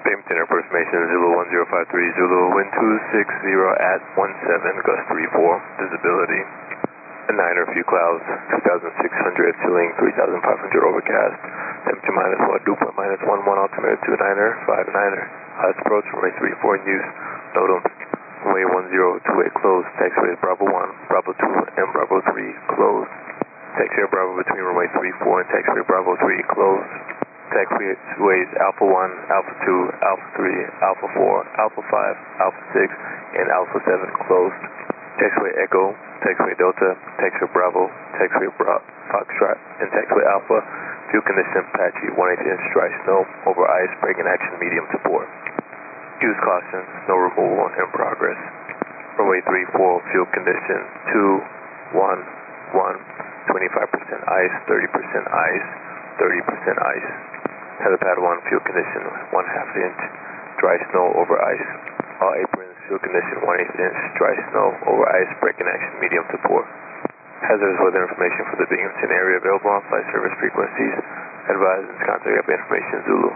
Binghamton Airport information, Zulu 1053, Zulu, wind 260 at 17, gust 34, visibility. A 9er, few clouds, 2,600, ceiling 3,500, overcast, temperature -1, dew point -11, altimeter 29er, 59er, highest approach, runway 34 in use, NOTAM, runway 1028 closed, taxiway Bravo 1, Bravo 2, and Bravo 3 closed, taxiway Bravo between runway 34 and taxiway Bravo 3 closed, taxiways Alpha 1, Alpha 2, Alpha 3, Alpha 4, Alpha 5, Alpha 6, and Alpha 7 closed, taxiway Echo, taxiway Delta, taxiway Bravo, taxiway Foxtrot, and taxiway Alpha, fuel condition patchy, 1/8 inch dry snow, over ice, braking action medium to poor. Use caution, snow removal in progress. Runway 34, fuel condition 211, 25% ice, 30% ice, 30% ice. Helipad 1, fuel condition 1/2 inch, dry snow over ice. All aprons, fuel condition 1/8 inch, dry snow over ice, braking action medium to poor. Hazardous weather information for the Binghamton area available on flight service frequencies. Advise and contact information Zulu.